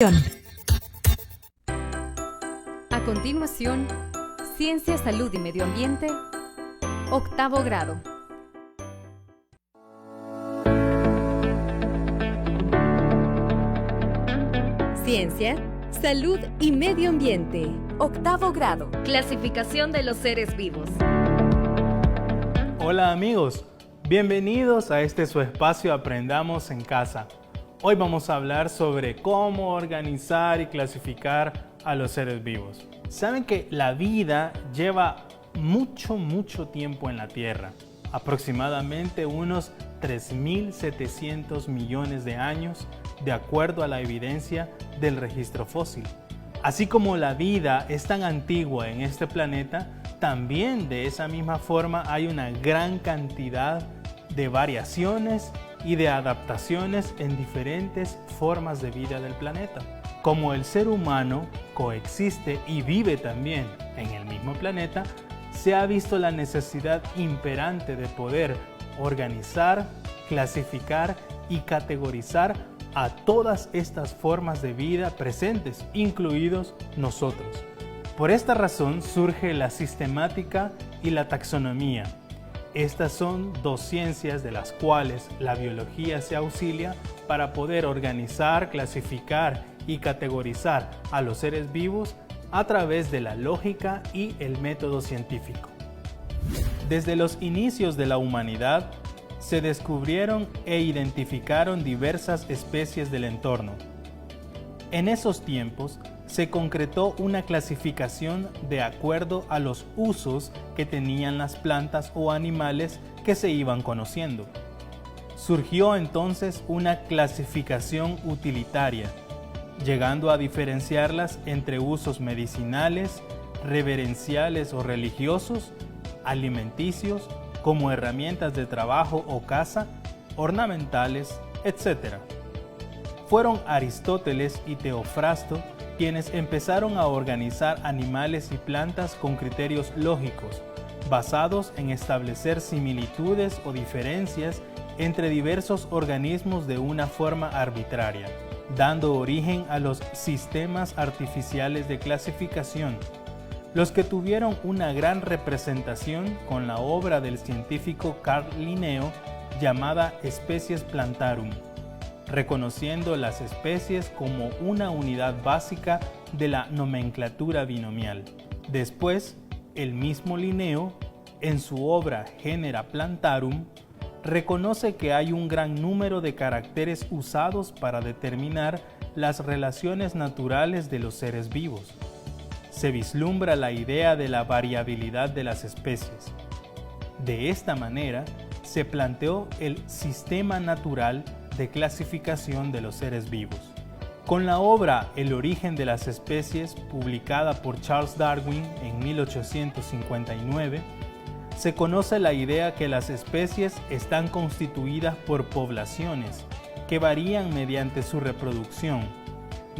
A continuación, Ciencia, Salud y Medio Ambiente, octavo grado. Ciencia, Salud y Medio Ambiente, octavo grado. Clasificación de los seres vivos. Hola amigos, bienvenidos a este su espacio Aprendamos en Casa. Hoy vamos a hablar sobre cómo organizar y clasificar a los seres vivos. Saben que la vida lleva mucho tiempo en la Tierra, aproximadamente unos 3.700 millones de años, de acuerdo a la evidencia del registro fósil. Así como la vida es tan antigua en este planeta, también de esa misma forma hay una gran cantidad de variaciones y de adaptaciones en diferentes formas de vida del planeta. Como el ser humano coexiste y vive también en el mismo planeta, se ha visto la necesidad imperante de poder organizar, clasificar y categorizar a todas estas formas de vida presentes, incluidos nosotros. Por esta razón surge la sistemática y la taxonomía. Estas son dos ciencias de las cuales la biología se auxilia para poder organizar, clasificar y categorizar a los seres vivos a través de la lógica y el método científico. Desde los inicios de la humanidad, se descubrieron e identificaron diversas especies del entorno. En esos tiempos, se concretó una clasificación de acuerdo a los usos que tenían las plantas o animales que se iban conociendo. Surgió entonces una clasificación utilitaria, llegando a diferenciarlas entre usos medicinales, reverenciales o religiosos, alimenticios, como herramientas de trabajo o caza, ornamentales, etc. Fueron Aristóteles y Teofrasto quienes empezaron a organizar animales y plantas con criterios lógicos, basados en establecer similitudes o diferencias entre diversos organismos de una forma arbitraria, dando origen a los sistemas artificiales de clasificación, los que tuvieron una gran representación con la obra del científico Carl Linneo llamada Species Plantarum, reconociendo las especies como una unidad básica de la nomenclatura binomial. Después, el mismo Linneo, en su obra Genera Plantarum, reconoce que hay un gran número de caracteres usados para determinar las relaciones naturales de los seres vivos. Se vislumbra la idea de la variabilidad de las especies. De esta manera, se planteó el sistema natural de clasificación de los seres vivos. Con la obra El origen de las especies, publicada por Charles Darwin en 1859, se conoce la idea que las especies están constituidas por poblaciones que varían mediante su reproducción,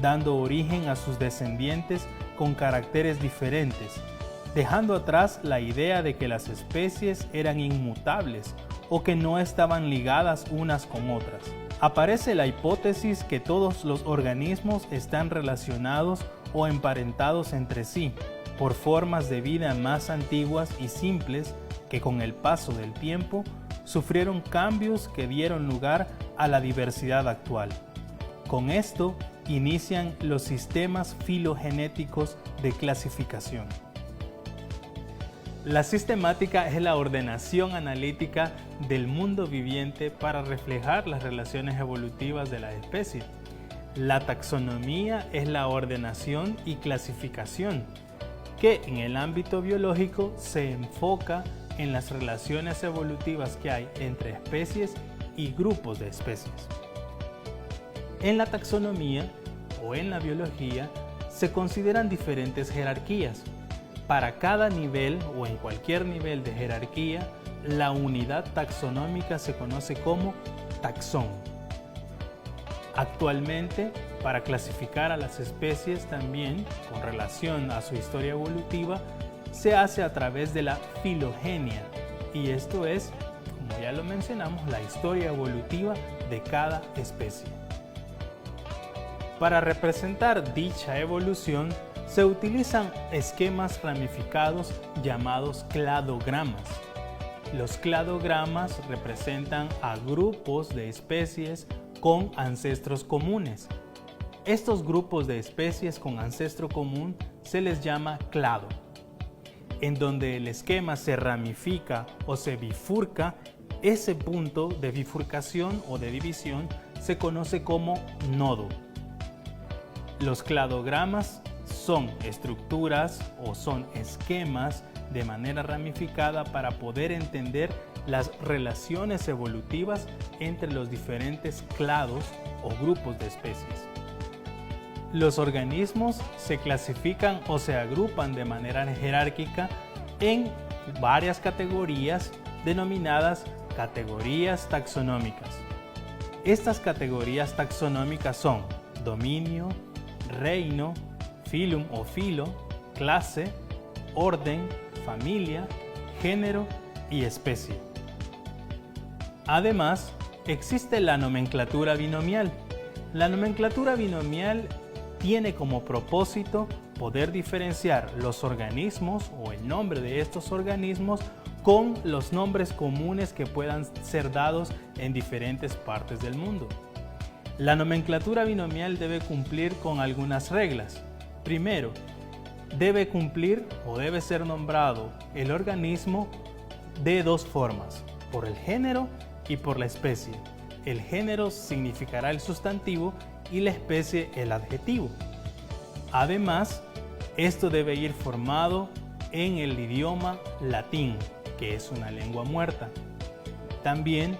dando origen a sus descendientes con caracteres diferentes, dejando atrás la idea de que las especies eran inmutables o que no estaban ligadas unas con otras. Aparece la hipótesis que todos los organismos están relacionados o emparentados entre sí por formas de vida más antiguas y simples que con el paso del tiempo sufrieron cambios que dieron lugar a la diversidad actual. Con esto inician los sistemas filogenéticos de clasificación. La sistemática es la ordenación analítica del mundo viviente para reflejar las relaciones evolutivas de la especie. La taxonomía es la ordenación y clasificación, que en el ámbito biológico se enfoca en las relaciones evolutivas que hay entre especies y grupos de especies. En la taxonomía o en la biología se consideran diferentes jerarquías. Para cada nivel o en cualquier nivel de jerarquía, la unidad taxonómica se conoce como taxón. Actualmente, para clasificar a las especies también, con relación a su historia evolutiva, se hace a través de la filogenia, y esto es, como ya lo mencionamos, la historia evolutiva de cada especie. Para representar dicha evolución, se utilizan esquemas ramificados llamados cladogramas. Los cladogramas representan a grupos de especies con ancestros comunes. Estos grupos de especies con ancestro común se les llama clado. En donde el esquema se ramifica o se bifurca, ese punto de bifurcación o de división se conoce como nodo. Los cladogramas son estructuras o son esquemas de manera ramificada para poder entender las relaciones evolutivas entre los diferentes clados o grupos de especies. Los organismos se clasifican o se agrupan de manera jerárquica en varias categorías denominadas categorías taxonómicas. Estas categorías taxonómicas son dominio, reino, filum o filo, clase, orden, familia, género y especie. Además, existe la nomenclatura binomial. La nomenclatura binomial tiene como propósito poder diferenciar los organismos o el nombre de estos organismos con los nombres comunes que puedan ser dados en diferentes partes del mundo. La nomenclatura binomial debe cumplir con algunas reglas. Primero, debe cumplir o debe ser nombrado el organismo de dos formas, por el género y por la especie. El género significará el sustantivo y la especie el adjetivo. Además, esto debe ir formado en el idioma latín, que es una lengua muerta. También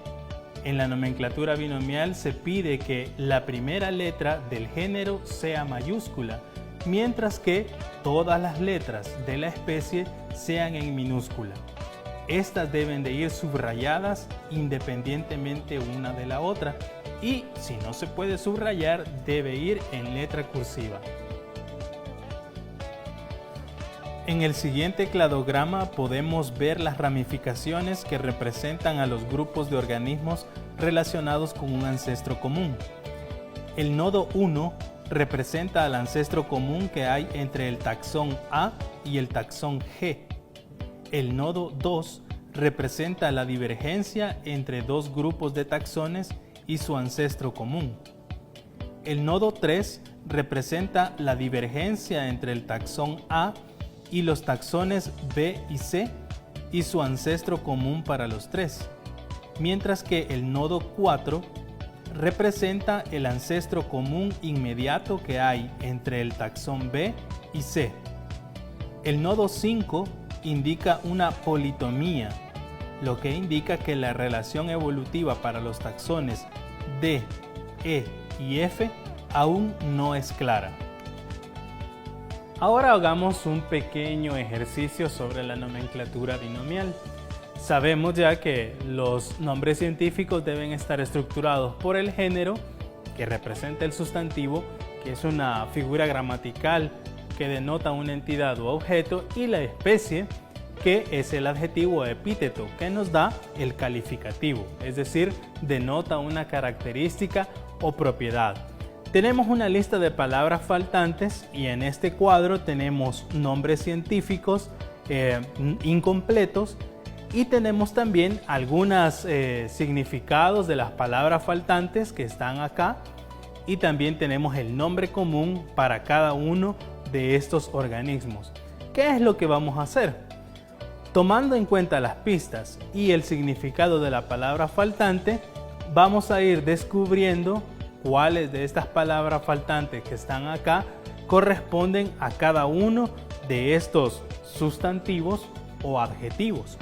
en la nomenclatura binomial se pide que la primera letra del género sea mayúscula, mientras que todas las letras de la especie sean en minúscula. Estas deben de ir subrayadas independientemente una de la otra y si no se puede subrayar debe ir en letra cursiva. En el siguiente cladograma podemos ver las ramificaciones que representan a los grupos de organismos relacionados con un ancestro común. El nodo 1 representa al ancestro común que hay entre el taxón A y el taxón G. El nodo 2 representa la divergencia entre dos grupos de taxones y su ancestro común. El nodo 3 representa la divergencia entre el taxón A y los taxones B y C y su ancestro común para los tres, mientras que el nodo 4 representa el ancestro común inmediato que hay entre el taxón B y C. El nodo 5 indica una politomía, lo que indica que la relación evolutiva para los taxones D, E y F aún no es clara. Ahora hagamos un pequeño ejercicio sobre la nomenclatura binomial. Sabemos ya que los nombres científicos deben estar estructurados por el género, que representa el sustantivo, que es una figura gramatical que denota una entidad o objeto, y la especie, que es el adjetivo o epíteto, que nos da el calificativo, es decir, denota una característica o propiedad. Tenemos una lista de palabras faltantes y en este cuadro tenemos nombres científicos incompletos y tenemos también algunos significados de las palabras faltantes que están acá y también tenemos el nombre común para cada uno de estos organismos. ¿Qué es lo que vamos a hacer? Tomando en cuenta las pistas y el significado de la palabra faltante, vamos a ir descubriendo cuáles de estas palabras faltantes que están acá corresponden a cada uno de estos sustantivos o adjetivos.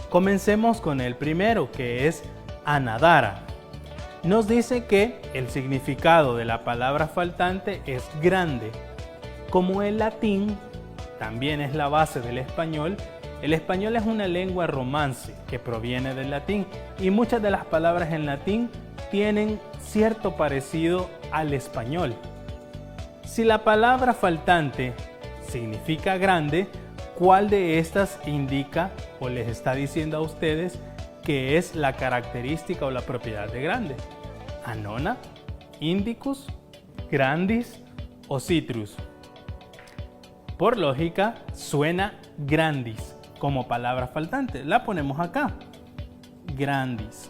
Comencemos con el primero, que es anadara. Nos dice que el significado de la palabra faltante es grande. Como el latín también es la base del español, el español es una lengua romance que proviene del latín y muchas de las palabras en latín tienen cierto parecido al español. Si la palabra faltante significa grande, ¿cuál de estas indica o les está diciendo a ustedes que es la característica o la propiedad de grande? Anona, indicus, grandis o citrus? Por lógica, suena grandis como palabra faltante. La ponemos acá. Grandis.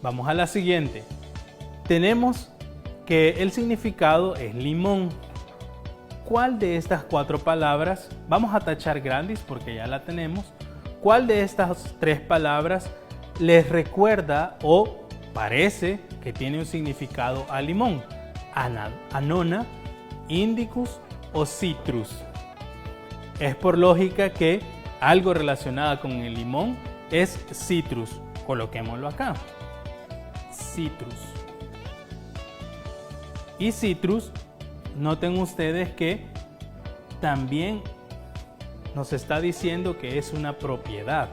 Vamos a la siguiente. Tenemos que el significado es limón. ¿Cuál de estas 4 palabras, vamos a tachar grandis porque ya la tenemos, cuál de estas 3 palabras les recuerda o parece que tiene un significado a limón? Anona, indicus o citrus. Es por lógica que algo relacionado con el limón es citrus. Coloquémoslo acá. Citrus. Y citrus, noten ustedes que también nos está diciendo que es una propiedad.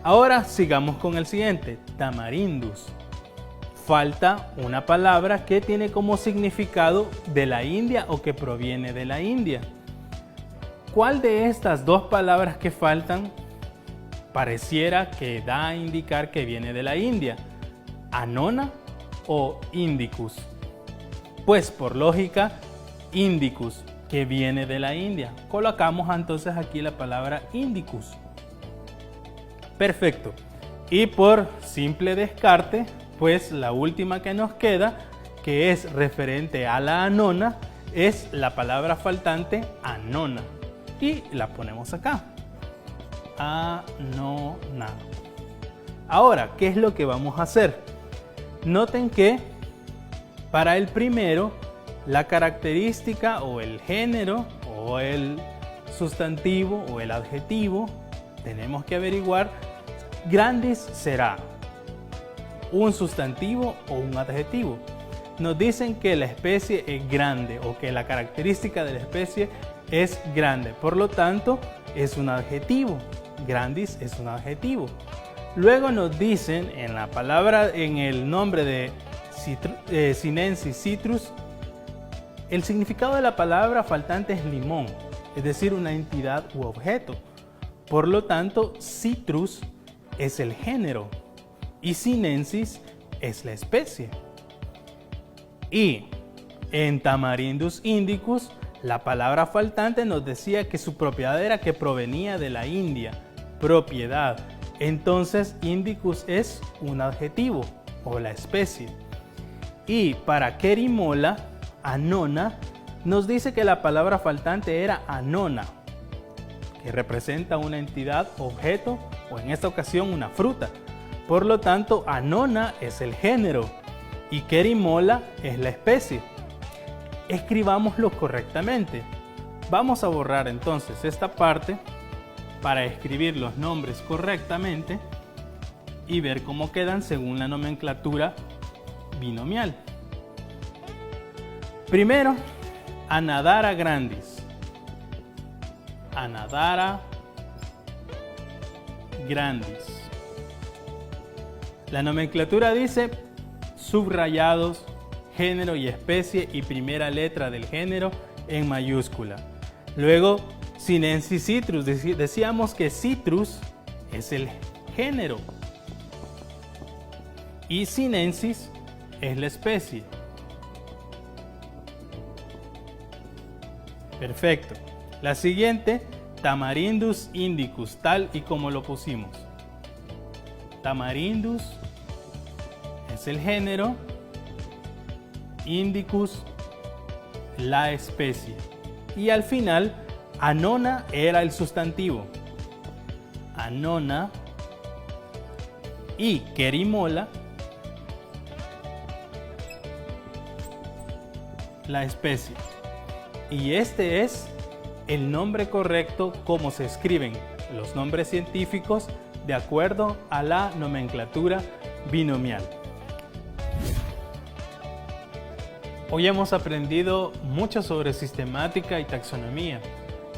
Ahora sigamos con el siguiente, tamarindus. Falta una palabra que tiene como significado de la India o que proviene de la India. ¿Cuál de estas 2 palabras que faltan pareciera que da a indicar que viene de la India? ¿Anona o indicus? Pues por lógica, indicus, que viene de la India. Colocamos entonces aquí la palabra indicus. Perfecto. Y por simple descarte, pues la última que nos queda, que es referente a la anona, es la palabra faltante anona. Y la ponemos acá. Anona. Ahora, ¿qué es lo que vamos a hacer? Noten que para el primero, la característica o el género o el sustantivo o el adjetivo, tenemos que averiguar, grandis será un sustantivo o un adjetivo. Nos dicen que la especie es grande o que la característica de la especie es grande, por lo tanto es un adjetivo. Grandis es un adjetivo. Luego nos dicen en la palabra, en el nombre de sinensis citrus, el significado de la palabra faltante es limón, es decir, una entidad u objeto. Por lo tanto, citrus es el género y sinensis es la especie. Y en tamarindus indicus, la palabra faltante nos decía que su propiedad era que provenía de la India. Propiedad. Entonces, indicus es un adjetivo o la especie. Y para querimola, anona, nos dice que la palabra faltante era anona, que representa una entidad, objeto o en esta ocasión una fruta. Por lo tanto, anona es el género y querimola es la especie. Escribámoslo correctamente. Vamos a borrar entonces esta parte para escribir los nombres correctamente y ver cómo quedan según la nomenclatura binomial. Primero, Anadara grandis. Anadara grandis. La nomenclatura dice subrayados, género y especie y primera letra del género en mayúscula. Luego, sinensis citrus. Decíamos que citrus es el género y sinensis es la especie. Perfecto. La siguiente, tamarindus indicus, tal y como lo pusimos. Tamarindus es el género, indicus la especie. Y al final, anona era el sustantivo. Anona y querimola la especie. Y este es el nombre correcto como se escriben los nombres científicos de acuerdo a la nomenclatura binomial. Hoy hemos aprendido mucho sobre sistemática y taxonomía,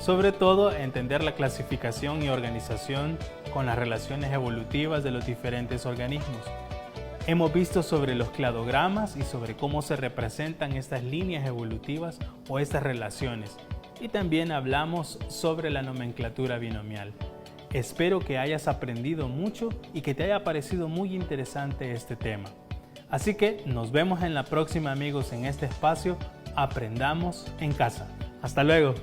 sobre todo entender la clasificación y organización con las relaciones evolutivas de los diferentes organismos. Hemos visto sobre los cladogramas y sobre cómo se representan estas líneas evolutivas o estas relaciones. Y también hablamos sobre la nomenclatura binomial. Espero que hayas aprendido mucho y que te haya parecido muy interesante este tema. Así que nos vemos en la próxima, amigos, en este espacio Aprendamos en Casa. Hasta luego.